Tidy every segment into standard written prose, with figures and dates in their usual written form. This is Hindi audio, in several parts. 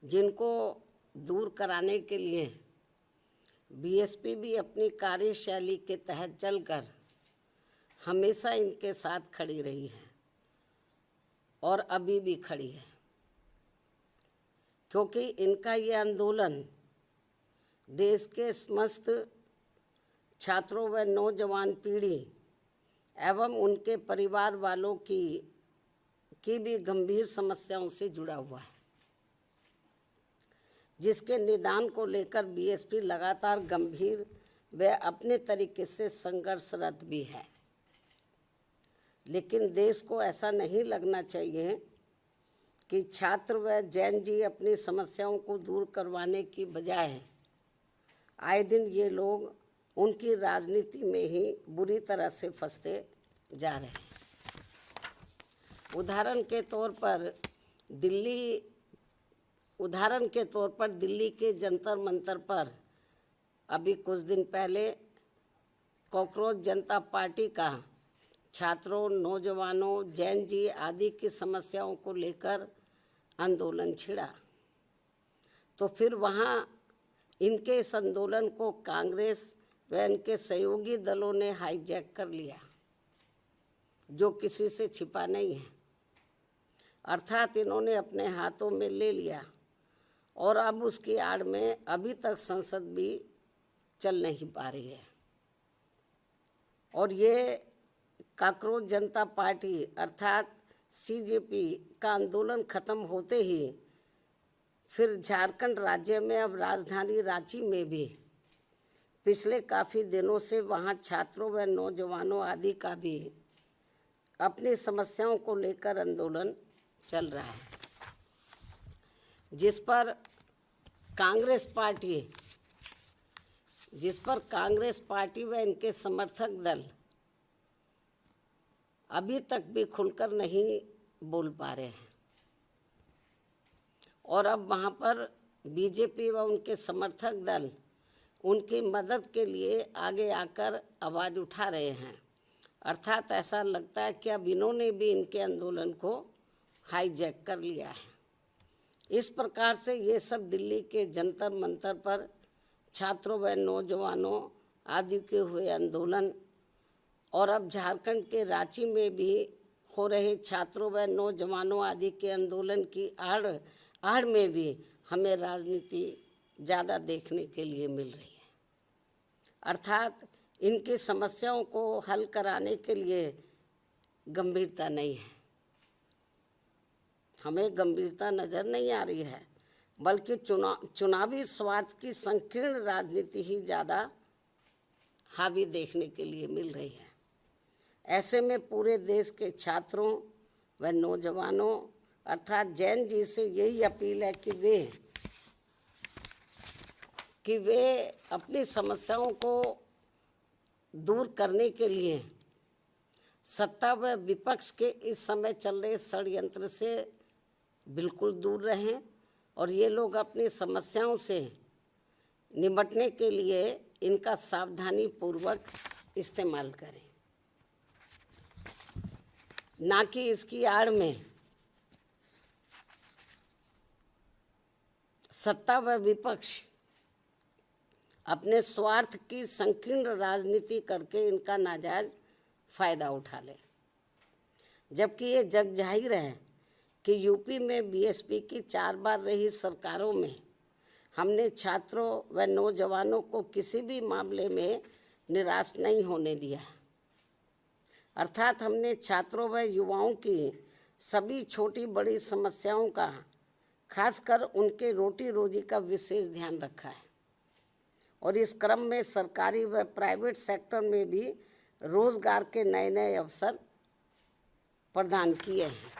जिनको दूर कराने के लिए बीएसपी भी अपनी कार्यशैली के तहत चलकर हमेशा इनके साथ खड़ी रही है और अभी भी खड़ी है, क्योंकि इनका ये आंदोलन देश के समस्त छात्रों व नौजवान पीढ़ी एवं उनके परिवार वालों की भी गंभीर समस्याओं से जुड़ा हुआ है, जिसके निदान को लेकर बीएसपी लगातार गंभीर व अपने तरीके से संघर्षरत भी है। लेकिन देश को ऐसा नहीं लगना चाहिए कि छात्र व जैन जी अपनी समस्याओं को दूर करवाने की बजाय आए दिन ये लोग उनकी राजनीति में ही बुरी तरह से फंसते जा रहे हैं। उदाहरण के तौर पर दिल्ली के जंतर मंतर पर अभी कुछ दिन पहले कॉकरोच जनता पार्टी का छात्रों, नौजवानों, जैन जी आदि की समस्याओं को लेकर आंदोलन छिड़ा, तो फिर वहाँ इनके इस आंदोलन को कांग्रेस व इनके सहयोगी दलों ने हाईजैक कर लिया, जो किसी से छिपा नहीं है। अर्थात इन्होंने अपने हाथों में ले लिया और अब उसकी आड़ में अभी तक संसद भी चल नहीं पा रही है। और ये कॉकरोच जनता पार्टी अर्थात सीजेपी का आंदोलन खत्म होते ही फिर झारखंड राज्य में अब राजधानी रांची में भी पिछले काफ़ी दिनों से वहाँ छात्रों व नौजवानों आदि का भी अपनी समस्याओं को लेकर आंदोलन चल रहा है, जिस पर कांग्रेस पार्टी व इनके समर्थक दल अभी तक भी खुलकर नहीं बोल पा रहे हैं। और अब वहाँ पर बीजेपी व उनके समर्थक दल उनकी मदद के लिए आगे आकर आवाज़ उठा रहे हैं। अर्थात ऐसा लगता है कि अब इन्होंने भी इनके आंदोलन को हाईजैक कर लिया है। इस प्रकार से ये सब दिल्ली के जंतर मंतर पर छात्रों व नौजवानों आदि के हुए आंदोलन और अब झारखंड के रांची में भी हो रहे छात्रों व नौजवानों आदि के आंदोलन की आड़ में भी हमें राजनीति ज़्यादा देखने के लिए मिल रही है। अर्थात इनकी समस्याओं को हल कराने के लिए गंभीरता नहीं है, हमें गंभीरता नज़र नहीं आ रही है, बल्कि चुनावी स्वार्थ की संकीर्ण राजनीति ही ज़्यादा हावी देखने के लिए मिल रही है। ऐसे में पूरे देश के छात्रों व नौजवानों अर्थात जैन जी से यही अपील है कि वे अपनी समस्याओं को दूर करने के लिए सत्ता व विपक्ष के इस समय चल रहे षड्यंत्र से बिल्कुल दूर रहें और ये लोग अपनी समस्याओं से निपटने के लिए इनका सावधानी पूर्वक इस्तेमाल करें, ना कि इसकी आड़ में सत्ता व विपक्ष अपने स्वार्थ की संकीर्ण राजनीति करके इनका नाजायज फायदा उठा ले। जबकि ये जग जाहिर है कि यूपी में बीएसपी की 4 बार रही सरकारों में हमने छात्रों व नौजवानों को किसी भी मामले में निराश नहीं होने दिया। अर्थात हमने छात्रों व युवाओं की सभी छोटी बड़ी समस्याओं का, खासकर उनके रोटी रोजी का विशेष ध्यान रखा है और इस क्रम में सरकारी व प्राइवेट सेक्टर में भी रोजगार के नए नए अवसर प्रदान किए हैं।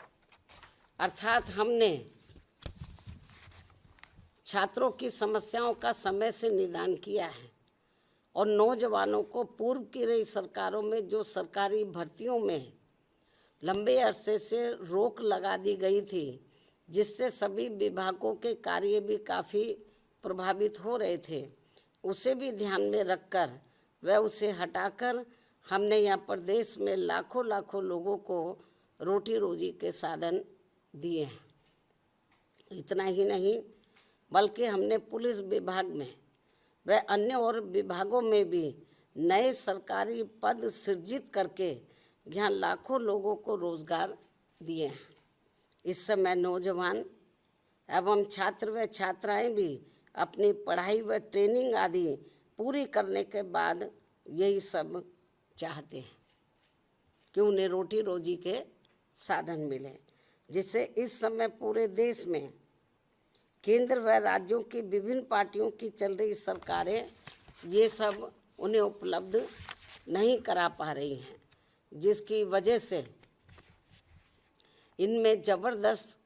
अर्थात हमने छात्रों की समस्याओं का समय से निदान किया है और नौजवानों को पूर्व की रही सरकारों में जो सरकारी भर्तियों में लंबे अरसे से रोक लगा दी गई थी, जिससे सभी विभागों के कार्य भी काफ़ी प्रभावित हो रहे थे, उसे भी ध्यान में रखकर व उसे हटाकर हमने यहाँ प्रदेश में लाखों लाखों लोगों को रोटी रोजी के साधन दिए हैं। इतना ही नहीं, बल्कि हमने पुलिस विभाग में व अन्य और विभागों में भी नए सरकारी पद सृजित करके यहाँ लाखों लोगों को रोजगार दिए हैं। इस समय नौजवान एवं छात्र व छात्राएं भी अपनी पढ़ाई व ट्रेनिंग आदि पूरी करने के बाद यही सब चाहते हैं कि उन्हें रोटी रोजी के साधन मिले, जिससे इस समय पूरे देश में केंद्र व राज्यों की विभिन्न पार्टियों की चल रही सरकारें ये सब उन्हें उपलब्ध नहीं करा पा रही हैं, जिसकी वजह से इनमें जबरदस्त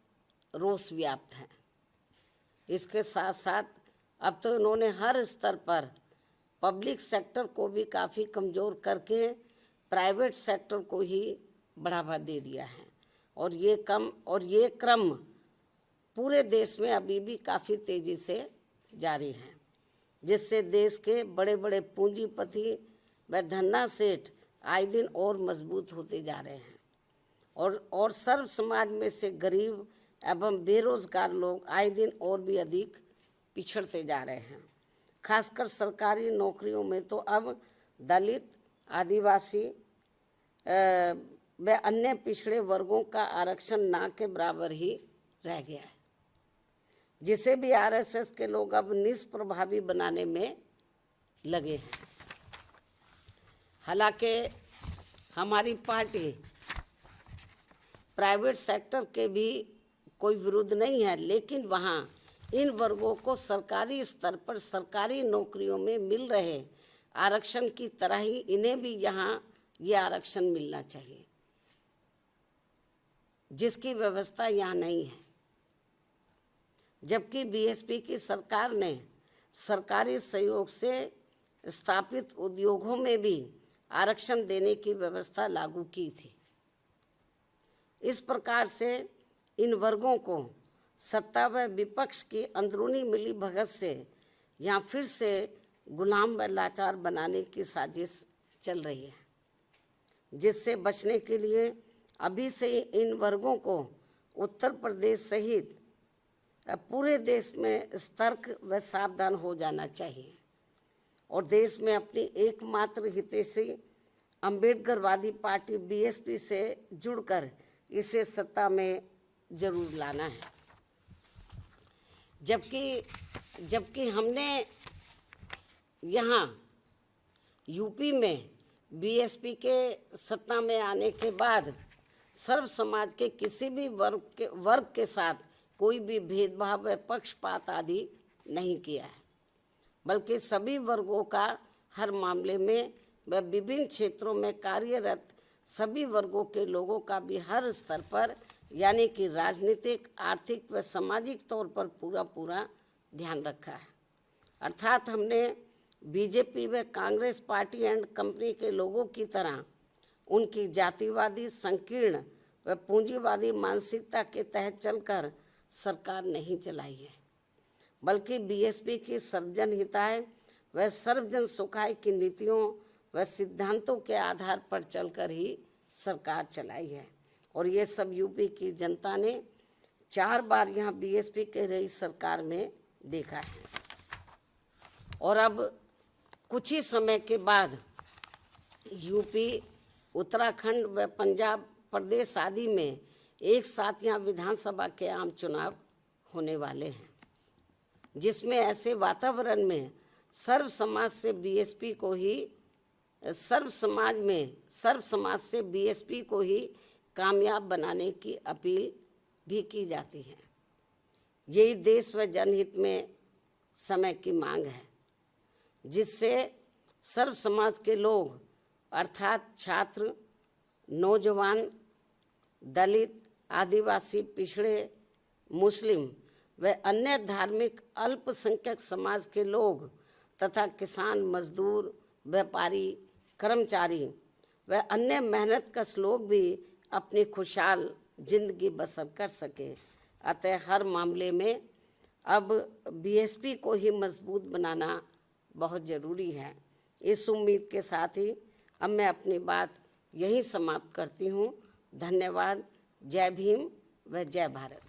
रोष व्याप्त है। इसके साथ साथ अब तो इन्होंने हर स्तर पर पब्लिक सेक्टर को भी काफ़ी कमज़ोर करके प्राइवेट सेक्टर को ही बढ़ावा दे दिया है और ये क्रम पूरे देश में अभी भी काफ़ी तेज़ी से जारी है, जिससे देश के बड़े बड़े पूंजीपति व धन्ना सेठ आए दिन और मजबूत होते जा रहे हैं और सर्व समाज में से गरीब एवं बेरोजगार लोग आए दिन और भी अधिक पिछड़ते जा रहे हैं। खासकर सरकारी नौकरियों में तो अब दलित, आदिवासी व अन्य पिछड़े वर्गों का आरक्षण ना के बराबर ही रह गया है, जिसे भी आरएसएस के लोग अब निष्प्रभावी बनाने में लगे हैं। हालांकि हमारी पार्टी प्राइवेट सेक्टर के भी कोई विरोध नहीं है, लेकिन वहाँ इन वर्गों को सरकारी स्तर पर सरकारी नौकरियों में मिल रहे आरक्षण की तरह ही इन्हें भी यहाँ ये आरक्षण मिलना चाहिए, जिसकी व्यवस्था यहाँ नहीं है। जबकि बीएसपी की सरकार ने सरकारी सहयोग से स्थापित उद्योगों में भी आरक्षण देने की व्यवस्था लागू की थी। इस प्रकार से इन वर्गों को सत्ता व विपक्ष की अंदरूनी मिलीभगत से यहाँ फिर से गुलाम व लाचार बनाने की साजिश चल रही है, जिससे बचने के लिए अभी से इन वर्गों को उत्तर प्रदेश सहित पूरे देश में सतर्क व सावधान हो जाना चाहिए और देश में अपनी एकमात्र हितैषी अम्बेडकरवादी पार्टी बीएसपी से जुड़कर इसे सत्ता में जरूर लाना है। जबकि हमने यहाँ यूपी में बीएसपी के सत्ता में आने के बाद सर्व समाज के किसी भी वर्ग के साथ कोई भी भेदभाव व पक्षपात आदि नहीं किया है, बल्कि सभी वर्गों का हर मामले में व विभिन्न क्षेत्रों में कार्यरत सभी वर्गों के लोगों का भी हर स्तर पर यानी कि राजनीतिक, आर्थिक व सामाजिक तौर पर पूरा ध्यान रखा है। अर्थात हमने बीजेपी व कांग्रेस पार्टी एंड कंपनी के लोगों की तरह उनकी जातिवादी, संकीर्ण व पूंजीवादी मानसिकता के तहत चलकर सरकार नहीं चलाई है, बल्कि बीएसपी की सर्वजन हिताय व सर्वजन सुखाय की नीतियों व सिद्धांतों के आधार पर चलकर ही सरकार चलाई है। और ये सब यूपी की जनता ने 4 बार यहाँ बीएसपी के रही सरकार में देखा है। और अब कुछ ही समय के बाद यूपी, उत्तराखंड व पंजाब प्रदेश आदि में एक साथ यहाँ विधानसभा के आम चुनाव होने वाले हैं, जिसमें ऐसे वातावरण में सर्व समाज से बीएसपी को ही कामयाब बनाने की अपील भी की जाती है। यही देश व जनहित में समय की मांग है, जिससे सर्व समाज के लोग अर्थात छात्र, नौजवान, दलित, आदिवासी, पिछड़े, मुस्लिम व अन्य धार्मिक अल्पसंख्यक समाज के लोग तथा किसान, मजदूर, व्यापारी, कर्मचारी व अन्य मेहनतकश लोग भी अपनी खुशहाल जिंदगी बसर कर सके। अतः हर मामले में अब बीएसपी को ही मजबूत बनाना बहुत ज़रूरी है। इस उम्मीद के साथ ही अब मैं अपनी बात यहीं समाप्त करती हूँ। धन्यवाद। जय भीम व जय भारत।